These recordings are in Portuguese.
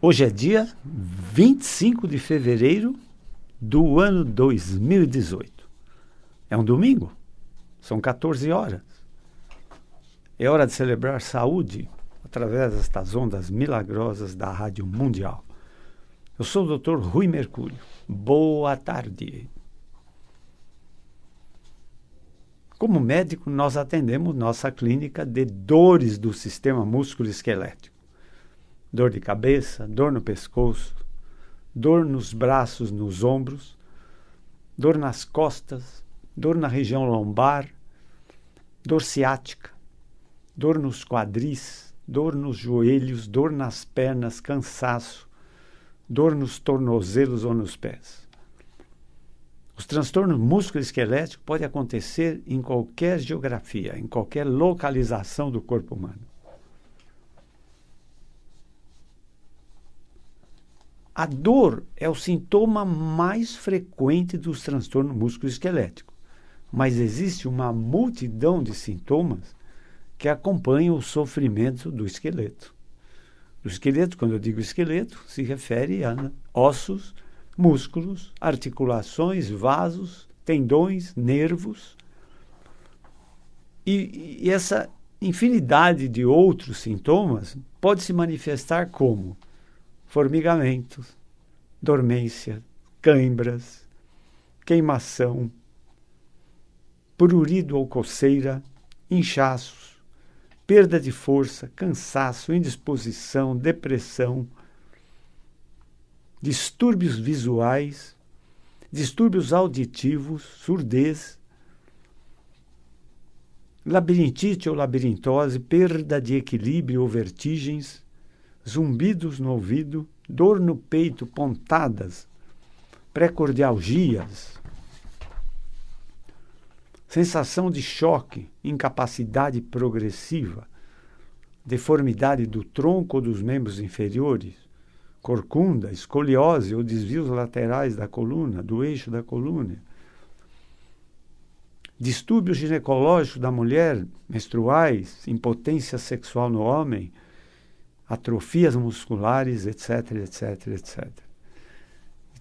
Hoje é dia 25 de fevereiro do ano 2018. É um domingo, são 14 horas. É hora de celebrar saúde através destas ondas milagrosas da Rádio Mundial. Eu sou o Dr. Rui Mercúrio. Boa tarde. Como médico, nós atendemos nossa clínica de dores do sistema músculo-esquelético. Dor de cabeça, dor no pescoço, dor nos braços, nos ombros, dor nas costas, dor na região lombar, dor ciática, dor nos quadris, dor nos joelhos, dor nas pernas, cansaço, dor nos tornozelos ou nos pés. Os transtornos músculo-esqueléticos podem acontecer em qualquer geografia, em qualquer localização do corpo humano. A dor é o sintoma mais frequente dos transtornos músculo-esqueléticos, mas existe uma multidão de sintomas que acompanham o sofrimento do esqueleto. O esqueleto, quando eu digo esqueleto, se refere a ossos, músculos, articulações, vasos, tendões, nervos. E essa infinidade de outros sintomas pode se manifestar como formigamentos, dormência, cãibras, queimação, prurido ou coceira, inchaços, perda de força, cansaço, indisposição, depressão, distúrbios visuais, distúrbios auditivos, surdez, labirintite ou labirintose, perda de equilíbrio ou vertigens, zumbidos no ouvido, dor no peito, pontadas, precordialgias, sensação de choque, incapacidade progressiva, deformidade do tronco ou dos membros inferiores, corcunda, escoliose ou desvios laterais da coluna, do eixo da coluna, distúrbios ginecológicos da mulher, menstruais, impotência sexual no homem, atrofias musculares, etc, etc, etc.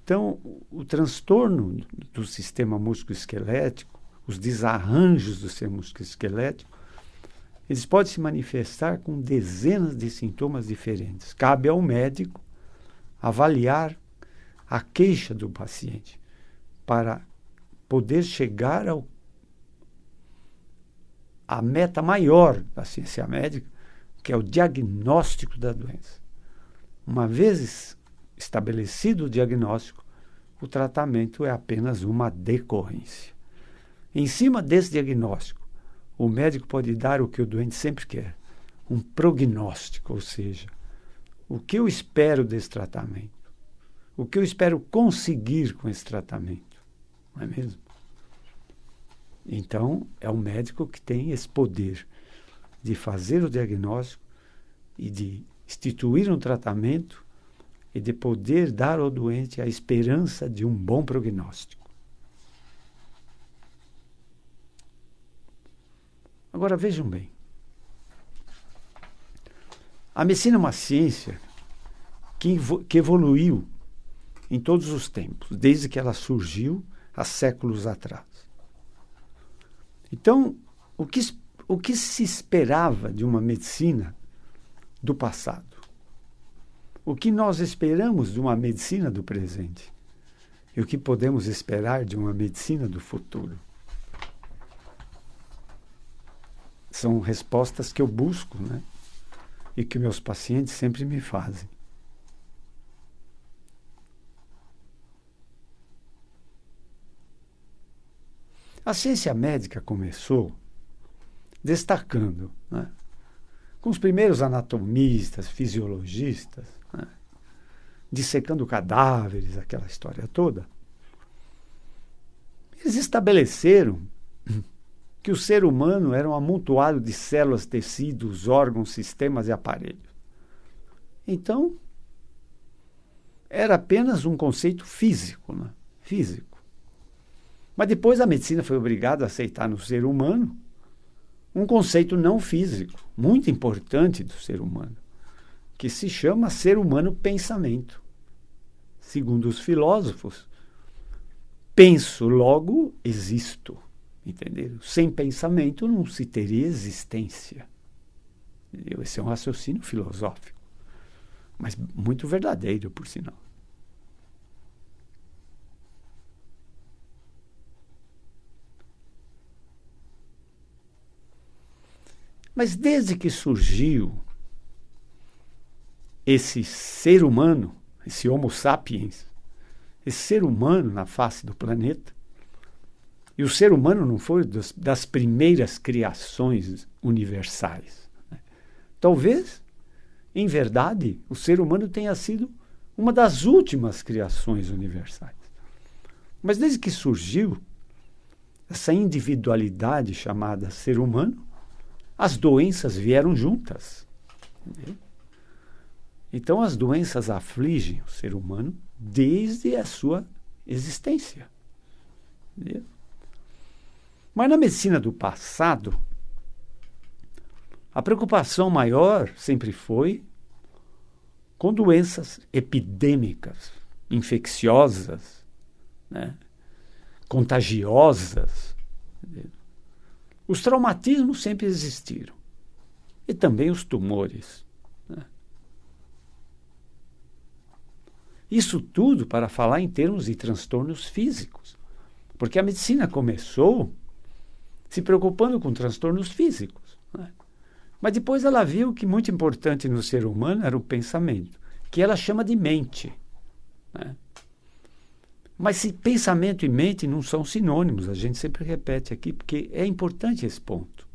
Então, o transtorno do sistema músculo-esquelético, os desarranjos do sistema músculo-esquelético, eles podem se manifestar com dezenas de sintomas diferentes. Cabe ao médico avaliar a queixa do paciente para poder chegar à meta maior da ciência médica, que é o diagnóstico da doença. Uma vez estabelecido o diagnóstico, o tratamento é apenas uma decorrência. Em cima desse diagnóstico, o médico pode dar o que o doente sempre quer, um prognóstico, ou seja, o que eu espero desse tratamento, o que eu espero conseguir com esse tratamento, não é mesmo? Então, é o médico que tem esse poder de fazer o diagnóstico e de instituir um tratamento e de poder dar ao doente a esperança de um bom prognóstico. Agora, vejam bem. A medicina é uma ciência que evoluiu em todos os tempos, desde que ela surgiu há séculos atrás. Então, o que se esperava de uma medicina do passado? O que nós esperamos de uma medicina do presente? E o que podemos esperar de uma medicina do futuro? São respostas que eu busco, né? E que meus pacientes sempre me fazem. A ciência médica começou destacando, né, com os primeiros anatomistas, fisiologistas, né, dissecando cadáveres, aquela história toda. Eles estabeleceram que o ser humano era um amontoado de células, tecidos, órgãos, sistemas e aparelhos. Então, era apenas um conceito físico, né? Físico. Mas depois a medicina foi obrigada a aceitar no ser humano um conceito não físico, muito importante do ser humano, que se chama ser humano pensamento. Segundo os filósofos, penso, logo existo. Entenderam? Sem pensamento não se teria existência. Entendeu? Esse é um raciocínio filosófico, mas muito verdadeiro, por sinal. Mas desde que surgiu esse ser humano, esse Homo sapiens, esse ser humano na face do planeta, e o ser humano não foi das primeiras criações universais, né? Talvez, em verdade, o ser humano tenha sido uma das últimas criações universais. Mas desde que surgiu essa individualidade chamada ser humano, as doenças vieram juntas. Entendeu? Então as doenças afligem o ser humano desde a sua existência. Entendeu? Mas na medicina do passado, a preocupação maior sempre foi com doenças epidêmicas, infecciosas, né? Contagiosas. Entendeu? Os traumatismos sempre existiram. E também os tumores. Né? Isso tudo para falar em termos de transtornos físicos. Porque a medicina começou se preocupando com transtornos físicos. Né? Mas depois ela viu que muito importante no ser humano era o pensamento, que ela chama de mente. Né? Mas se pensamento e mente não são sinônimos, a gente sempre repete aqui, porque é importante esse ponto.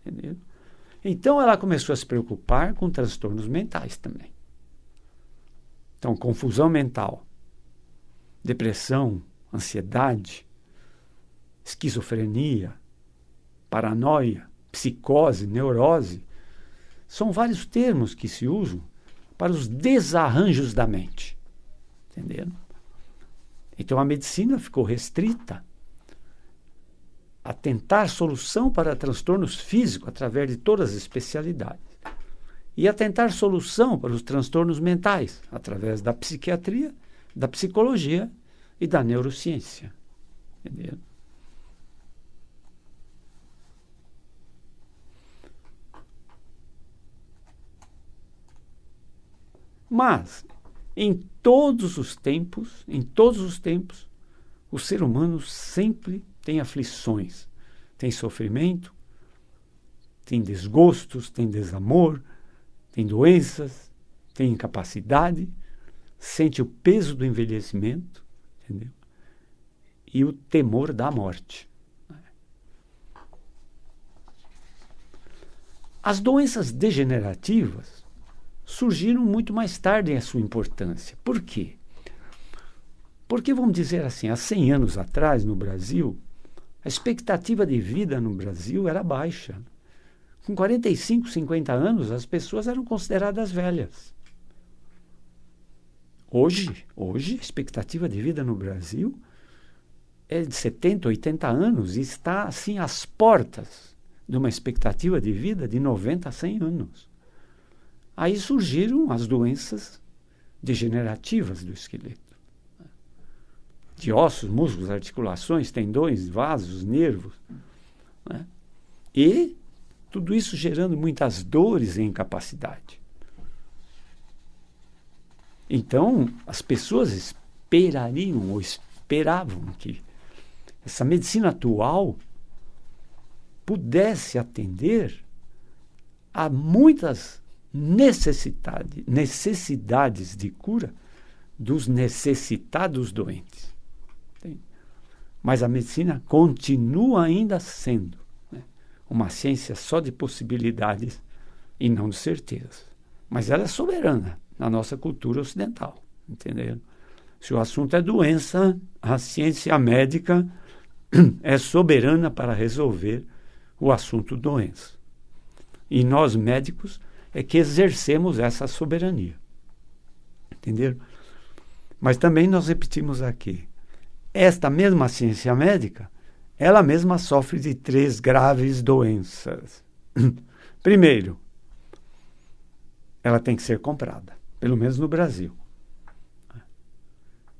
Entendeu? Então ela começou a se preocupar com transtornos mentais também. Então, confusão mental, depressão, ansiedade, esquizofrenia, paranoia, psicose, neurose, são vários termos que se usam para os desarranjos da mente. Entenderam? Então a medicina ficou restrita a tentar solução para transtornos físicos através de todas as especialidades. E a tentar solução para os transtornos mentais através da psiquiatria, da psicologia e da neurociência. Entendeu? Mas em todos os tempos, o ser humano sempre tem aflições, tem sofrimento, tem desgostos, tem desamor, tem doenças, tem incapacidade, sente o peso do envelhecimento, entendeu? E o temor da morte. As doenças degenerativas surgiram muito mais tarde em sua importância. Por quê? Porque, vamos dizer assim, há 100 anos atrás, no Brasil, a expectativa de vida no Brasil era baixa. Com 45, 50 anos, as pessoas eram consideradas velhas. Hoje, a expectativa de vida no Brasil é de 70, 80 anos e está, assim, às portas de uma expectativa de vida de 90 a 100 anos. Aí surgiram as doenças degenerativas do esqueleto. De ossos, músculos, articulações, tendões, vasos, nervos. Né? E tudo isso gerando muitas dores e incapacidade. Então, as pessoas esperariam ou esperavam que essa medicina atual pudesse atender a muitas necessidades de cura dos necessitados doentes. Mas a medicina continua ainda sendo, né, uma ciência só de possibilidades e não de certezas. Mas ela é soberana na nossa cultura ocidental, entenderam? Se o assunto é doença, a ciência médica é soberana para resolver o assunto doença. E nós, médicos, é que exercemos essa soberania. Entenderam? Mas também nós repetimos aqui, esta mesma ciência médica, ela mesma sofre de 3 graves doenças. Primeiro, ela tem que ser comprada, pelo menos no Brasil.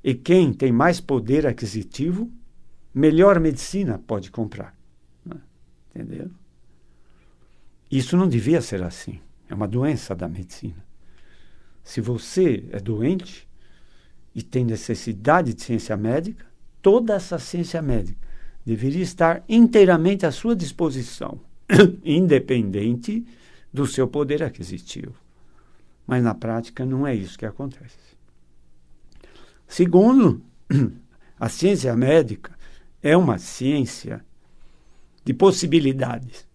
E quem tem mais poder aquisitivo, melhor medicina pode comprar. Entendeu? Isso não devia ser assim. É uma doença da medicina. Se você é doente e tem necessidade de ciência médica, toda essa ciência médica deveria estar inteiramente à sua disposição, independente do seu poder aquisitivo. Mas na prática não é isso que acontece. Segundo, a ciência médica é uma ciência de possibilidades,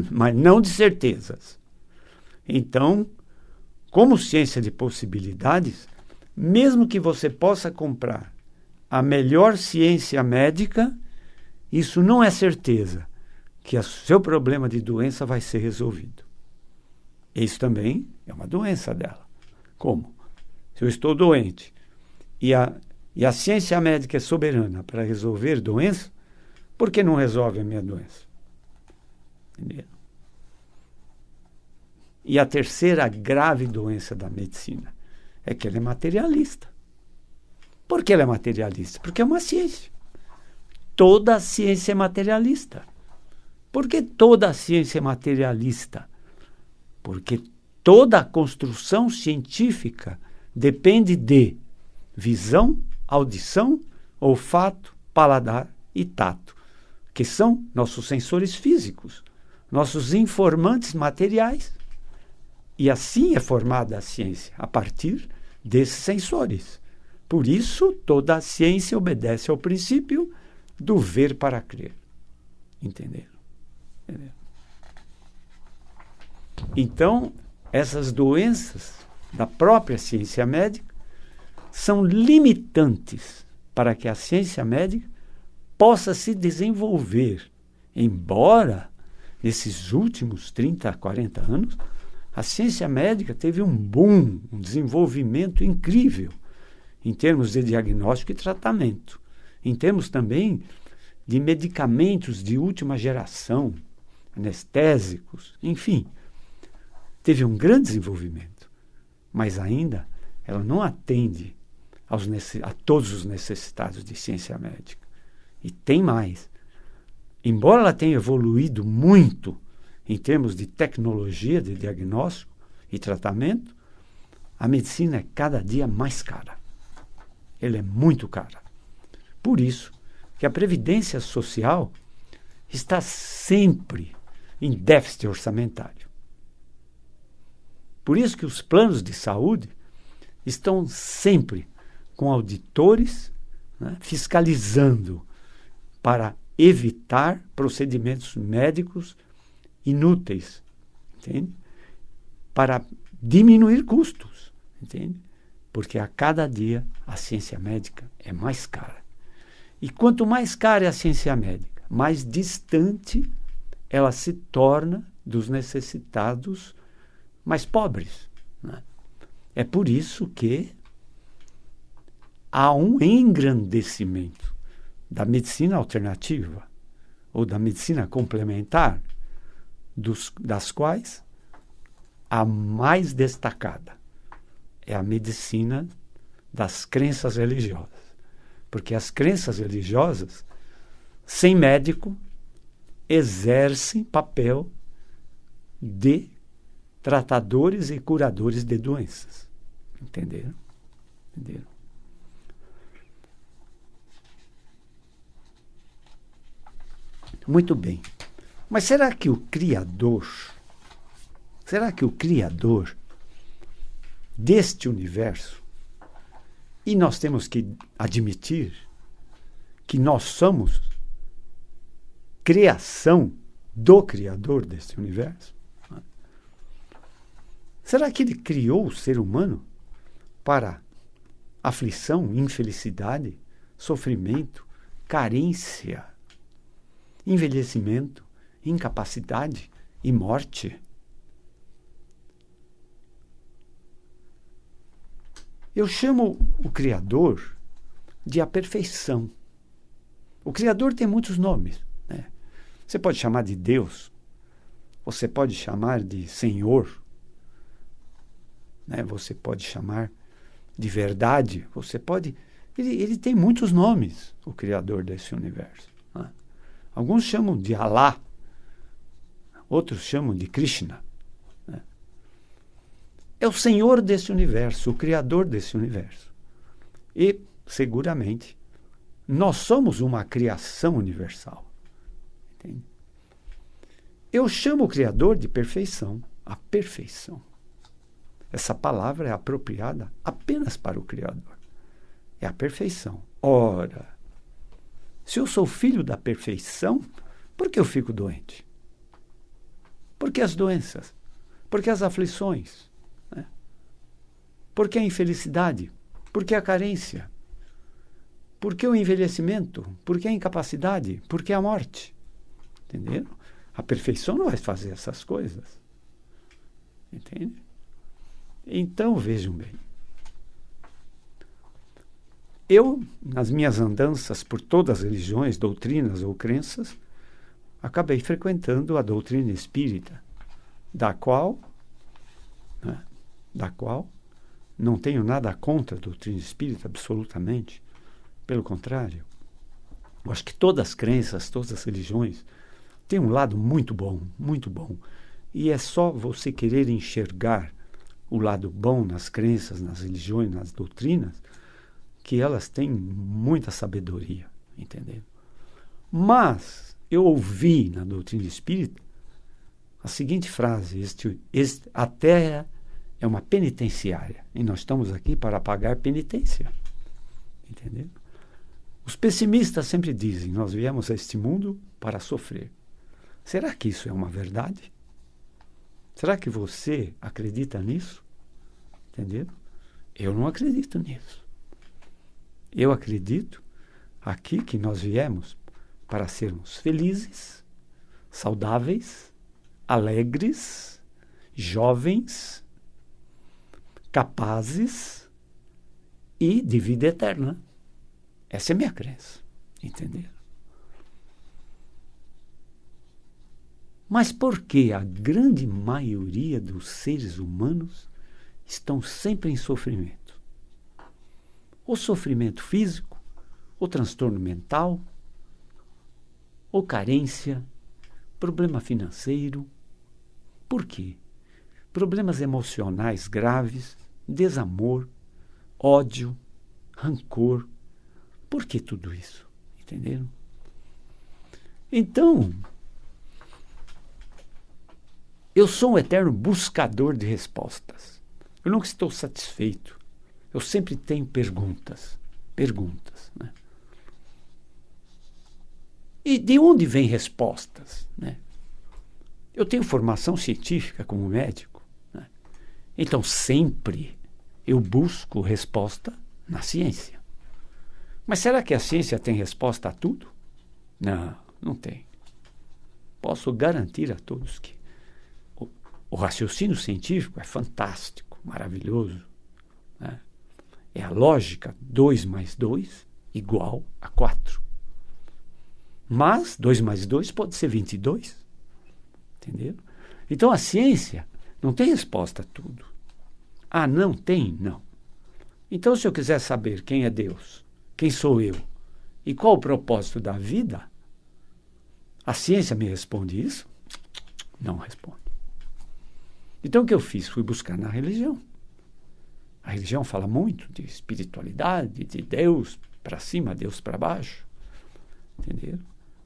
mas não de certezas. Então, como ciência de possibilidades, mesmo que você possa comprar a melhor ciência médica, isso não é certeza que o seu problema de doença vai ser resolvido. Isso também é uma doença dela. Como? Se eu estou doente e a ciência médica é soberana para resolver doença, por que não resolve a minha doença? Entendeu? E a terceira grave doença da medicina é que ela é materialista. Por que ela é materialista? Porque é uma ciência. Toda a ciência é materialista. Por que toda a ciência é materialista? Porque toda a construção científica depende de visão, audição, olfato, paladar e tato, que são nossos sensores físicos, nossos informantes materiais. E assim é formada a ciência, a partir desses sensores. Por isso, toda a ciência obedece ao princípio do ver para crer. Entenderam? Então, essas doenças da própria ciência médica são limitantes para que a ciência médica possa se desenvolver. Embora, nesses últimos 30, 40 anos, a ciência médica teve um boom, um desenvolvimento incrível em termos de diagnóstico e tratamento, em termos também de medicamentos de última geração, anestésicos, enfim. Teve um grande desenvolvimento, mas ainda ela não atende a todos os necessitados de ciência médica. E tem mais. Embora ela tenha evoluído muito em termos de tecnologia de diagnóstico e tratamento, a medicina é cada dia mais cara. Ela é muito cara. Por isso que a Previdência Social está sempre em déficit orçamentário. Por isso que os planos de saúde estão sempre com auditores, né, fiscalizando para evitar procedimentos médicos inúteis, entende? Para diminuir custos, entende? Porque a cada dia a ciência médica é mais cara. E quanto mais cara é a ciência médica, mais distante ela se torna dos necessitados mais pobres, né? É por isso que há um engrandecimento da medicina alternativa ou da medicina complementar, das quais a mais destacada é a medicina das crenças religiosas. Porque as crenças religiosas, sem médico, exercem papel de tratadores e curadores de doenças. Entenderam? Entenderam? Muito bem. Mas será que o Criador deste universo, e nós temos que admitir que nós somos criação do Criador deste universo, será que ele criou o ser humano para aflição, infelicidade, sofrimento, carência, envelhecimento, incapacidade e morte? Eu chamo o Criador de a perfeição. O Criador tem muitos nomes, né? Você pode chamar de Deus, você pode chamar de Senhor, né? Você pode chamar de verdade, você pode... Ele tem muitos nomes, o Criador desse universo, né? Alguns chamam de Alá, outros chamam de Krishna, né? É o Senhor desse universo, o Criador desse universo. E, seguramente, nós somos uma criação universal. Entende? Eu chamo o Criador de perfeição, a perfeição. Essa palavra é apropriada apenas para o Criador. É a perfeição. Ora, se eu sou filho da perfeição, por que eu fico doente? Por que as doenças? Por que as aflições? Né? Por que a infelicidade? Por que a carência? Por que o envelhecimento? Por que a incapacidade? Por que a morte? Entenderam? A perfeição não vai fazer essas coisas. Entende? Então, vejam bem. Eu, nas minhas andanças por todas as religiões, doutrinas ou crenças, acabei frequentando a doutrina espírita, da qual não tenho nada contra a doutrina espírita, absolutamente. Pelo contrário, eu acho que todas as crenças, todas as religiões têm um lado muito bom, muito bom. E é só você querer enxergar o lado bom nas crenças, nas religiões, nas doutrinas, que elas têm muita sabedoria, entendeu? Mas eu ouvi na doutrina espírita a seguinte frase: a Terra é uma penitenciária e nós estamos aqui para pagar penitência, entendeu? Os pessimistas sempre dizem: nós viemos a este mundo para sofrer. Será que isso é uma verdade? Será que você acredita nisso? Entendeu? Eu não acredito nisso. Eu acredito aqui que nós viemos para sermos felizes, saudáveis, alegres, jovens, capazes e de vida eterna. Essa é a minha crença, entendeu? Mas por que a grande maioria dos seres humanos estão sempre em sofrimento? Ou sofrimento físico, ou transtorno mental, ou carência, problema financeiro. Por quê? Problemas emocionais graves, desamor, ódio, rancor. Por que tudo isso? Entenderam? Então, eu sou um eterno buscador de respostas. Eu nunca estou satisfeito. Eu sempre tenho perguntas, né? E de onde vêm respostas, né? Eu tenho formação científica como médico, né? Então sempre eu busco resposta na ciência. Mas será que a ciência tem resposta a tudo? Não, não tem. Posso garantir a todos que o raciocínio científico é fantástico, maravilhoso, né? É a lógica 2 mais 2 igual a 4. Mas 2 mais 2 pode ser 22. Entendeu? Então a ciência não tem resposta a tudo. Ah, não tem? Não. Então, se eu quiser saber quem é Deus, quem sou eu e qual o propósito da vida, a ciência me responde isso? Não responde. Então o que eu fiz? Fui buscar na religião. A religião fala muito de espiritualidade, de Deus para cima, Deus para baixo. Entendeu?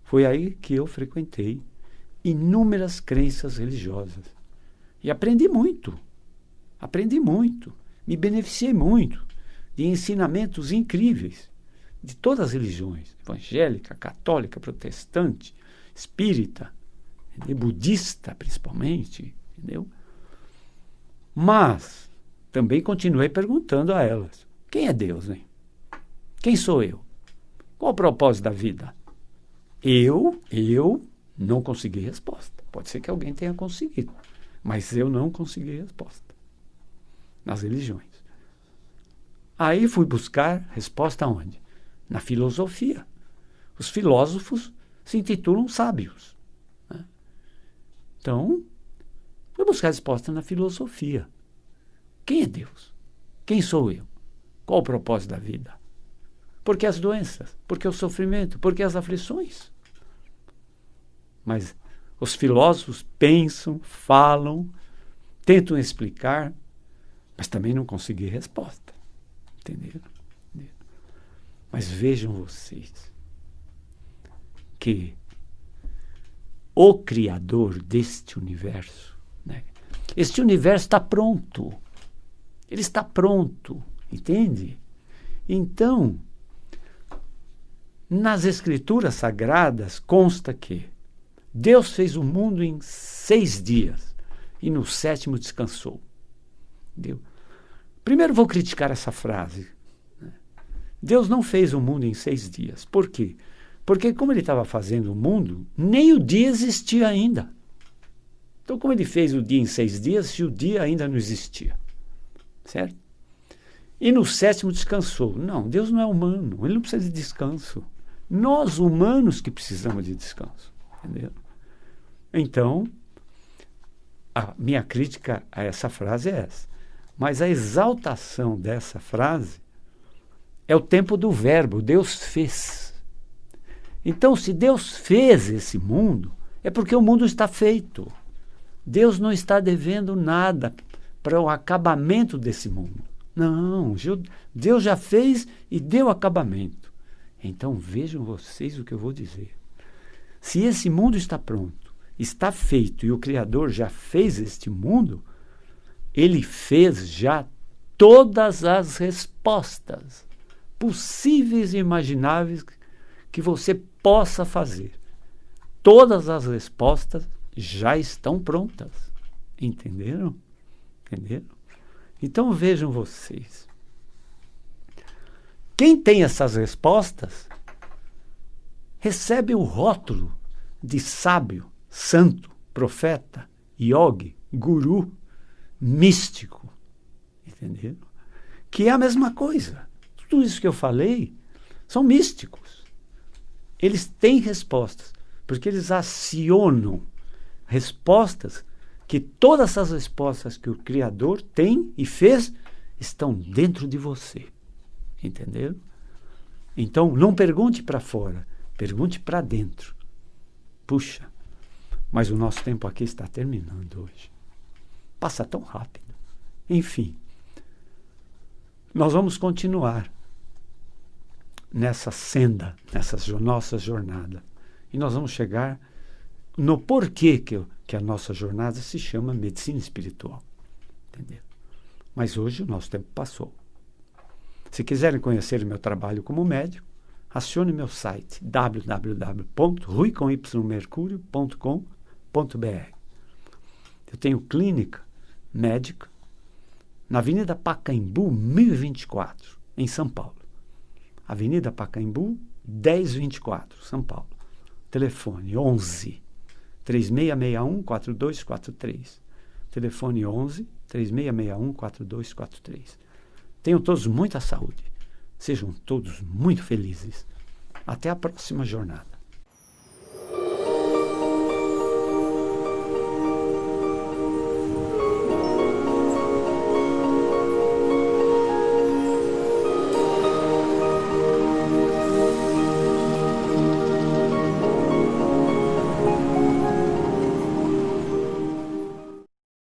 Foi aí que eu frequentei inúmeras crenças religiosas. E aprendi muito. Me beneficiei muito de ensinamentos incríveis de todas as religiões. Evangélica, católica, protestante, espírita, entendeu? Budista principalmente. Entendeu? Mas também continuei perguntando a elas: quem é Deus, hein? Quem sou eu? Qual o propósito da vida? Eu não consegui resposta. Pode ser que alguém tenha conseguido, mas eu não consegui resposta nas religiões. Aí fui buscar resposta onde? Na filosofia. Os filósofos se intitulam sábios, né? Então, fui buscar resposta na filosofia. Quem é Deus? Quem sou eu? Qual o propósito da vida? Por que as doenças? Por que o sofrimento? Por que as aflições? Mas os filósofos pensam, falam, tentam explicar, mas também não conseguem resposta. Entenderam? Mas vejam vocês que o Criador deste universo, né? Este universo está pronto. Ele está pronto, entende? Então, nas Escrituras Sagradas consta que Deus fez o mundo em 6 dias e no 7º descansou. Entendeu? Primeiro vou criticar essa frase. Deus não fez o mundo em 6 dias. Por quê? Porque como ele estava fazendo o mundo, nem o dia existia ainda. Então, como ele fez o dia em 6 dias, se o dia ainda não existia? Certo? E no 7º descansou. Não, Deus não é humano, ele não precisa de descanso. Nós, humanos, que precisamos de descanso. Entendeu? Então, a minha crítica a essa frase é essa. Mas a exaltação dessa frase é o tempo do verbo. Deus fez. Então, se Deus fez esse mundo, é porque o mundo está feito. Deus não está devendo nada para o acabamento desse mundo. Não, Deus já fez e deu acabamento. Então, vejam vocês o que eu vou dizer. Se esse mundo está pronto, está feito e o Criador já fez este mundo, ele fez já todas as respostas possíveis e imagináveis que você possa fazer. Todas as respostas já estão prontas. Entenderam? Entenderam? Então vejam vocês. Quem tem essas respostas recebe o rótulo de sábio, santo, profeta, yogi, guru, místico. Entenderam? Que é a mesma coisa. Tudo isso que eu falei são místicos. Eles têm respostas, porque eles acionam respostas que todas essas respostas que o Criador tem e fez estão dentro de você. Entenderam? Então, não pergunte para fora, pergunte para dentro. Puxa, mas o nosso tempo aqui está terminando hoje. Passa tão rápido. Enfim, nós vamos continuar nessa senda, nessa nossa jornada. E nós vamos chegar no porquê que a nossa jornada se chama medicina espiritual. Entendeu? Mas hoje o nosso tempo passou. Se quiserem conhecer o meu trabalho como médico, acione meu site www.ruicomercurio.com.br. Eu tenho clínica médica na Avenida Pacaembu, 1024, em São Paulo. Avenida Pacaembu, 1024, São Paulo. Telefone 11 3661 4243. Telefone 11 3661 4243. Tenham todos muita saúde. Sejam todos muito felizes. Até a próxima jornada.